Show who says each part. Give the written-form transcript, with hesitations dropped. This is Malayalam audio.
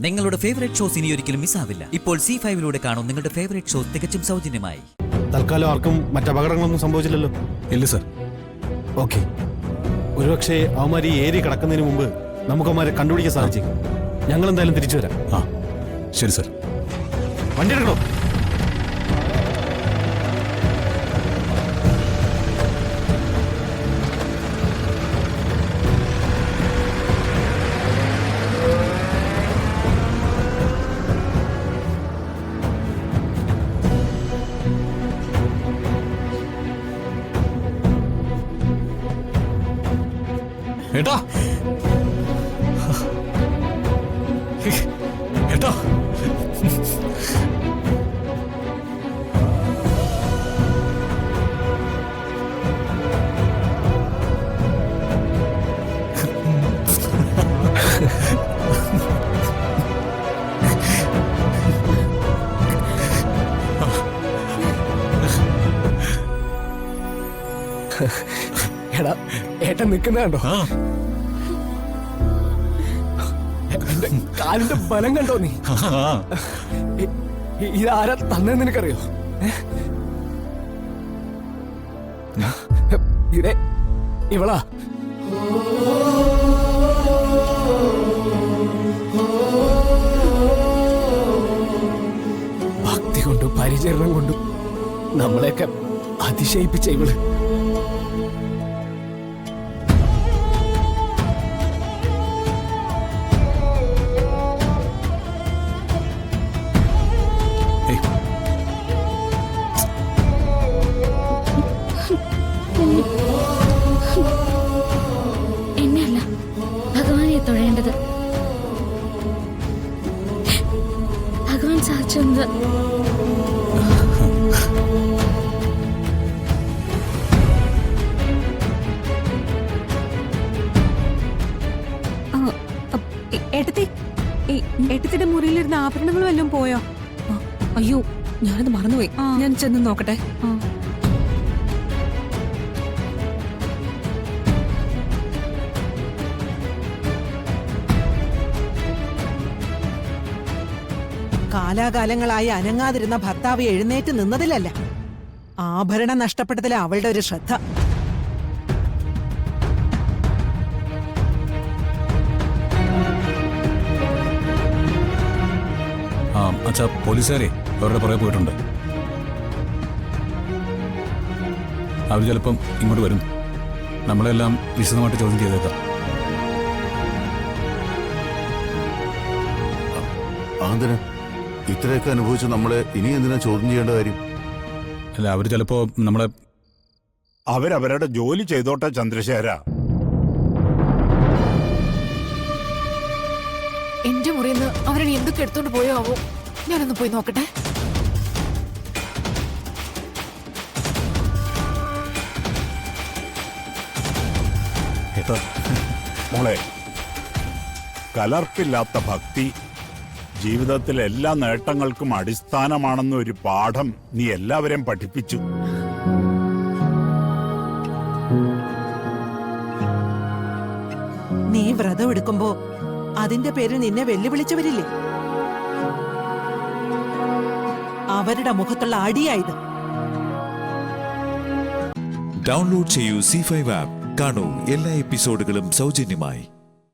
Speaker 1: നിങ്ങളുടെ ഫേവറേറ്റ് ഷോസ് ഇനി ഒരിക്കലും മിസ്സാവില്ല. ഇപ്പോൾ C5 കാണും നിങ്ങളുടെ ഫേവറേറ്റ് ഷോസ് തികച്ചും സൗജന്യമായി.
Speaker 2: തൽക്കാലം ആർക്കും മറ്റപകടങ്ങളൊന്നും സംഭവിച്ചില്ലല്ലോ?
Speaker 3: ഇല്ല സർ.
Speaker 2: ഓക്കെ, ഒരുപക്ഷെ അവന്മാർ ഈ ഏരിയ കടക്കുന്നതിന് മുമ്പ് നമുക്ക് അവന്മാരെ കണ്ടുപിടിക്കാൻ സാധിച്ചേക്കും. ഞങ്ങൾ എന്തായാലും തിരിച്ചു വരാം.
Speaker 3: ആ ശരി സർ.
Speaker 2: വണ്ടി എടുക്കണോ?
Speaker 3: ഏട്ടാ ഏട്ടാ
Speaker 4: എടാ ഏട്ടൻ നിൽക്കുന്ന കണ്ടോ? എന്റെ കാലിന്റെ ബലം കണ്ടോ നീ? ഇതാരാ തന്നെന്ന് നിനക്കറിയോ? ഇതേ ഇവളാ. ഭക്തി കൊണ്ടും പരിചരണം കൊണ്ടും നമ്മളെയൊക്കെ അതിശയിപ്പിച്ച ഇവള്.
Speaker 5: എന്നെയല്ല ഭഗവാനെ തൊഴേണ്ടത്. ഭഗവാൻ സാധിച്ചത്
Speaker 6: ഏട്ടത്തിന്റെ മുറിയിലിരുന്ന ആഭരണങ്ങൾ വല്ലതും പോയോ? അയ്യോ, ഞാനത് മറന്നുപോയി. ഞാൻ ചെന്ന് നോക്കട്ടെ.
Speaker 7: കാലാകാലങ്ങളായി അനങ്ങാതിരുന്ന ഭർത്താവ് എഴുന്നേറ്റ് നിന്നതിലല്ല, ആഭരണം നഷ്ടപ്പെട്ടതിലെ അവളുടെ ഒരു ശ്രദ്ധ.
Speaker 3: അച്ഛാ, പോലീസുകാരെ അവരുടെ പുറകെ പോയിട്ടുണ്ട്. അവർ ചിലപ്പം ഇങ്ങോട്ട് വരും. നമ്മളെല്ലാം വിശദമായിട്ട് ചോദ്യം ചെയ്തേക്കാം.
Speaker 8: ആന്തിന് ഇത്രയൊക്കെ അനുഭവിച്ച് നമ്മളെ ഇനി എന്തിനാ ചോദ്യം ചെയ്യേണ്ട കാര്യം?
Speaker 3: അല്ല, അവർ ചിലപ്പോ നമ്മളെ
Speaker 9: അവരവരുടെ ജോലി ചെയ്തോട്ടെ ചന്ദ്രശേഖര.
Speaker 6: എന്റെ മുറിയിൽ നിന്ന് അവരെ എന്തൊക്കെ എടുത്തോണ്ട് പോയോ ആവോ? ഞാനൊന്ന് പോയി നോക്കട്ടെ.
Speaker 9: മോളെ, കലർപ്പില്ലാത്ത ഭക്തി ജീവിതത്തിലെ എല്ലാ നേട്ടങ്ങൾക്കും അടിസ്ഥാനമാണെന്നൊരു പാഠം നീ എല്ലാവരെയും പഠിപ്പിച്ചു.
Speaker 7: നീ വ്രതം എടുക്കുമ്പോ അതിന്റെ പേരിൽ നിന്നെ വെല്ലുവിളിച്ചവരില്ലേ? അവരുടെ മുഖത്തുള്ള അടിയായത്.
Speaker 10: ഡൗൺലോഡ് ചെയ്യൂ C5 ആപ്പ്. കാണൂ എല്ലാ എപ്പിസോഡുകളും സൗജന്യമായി.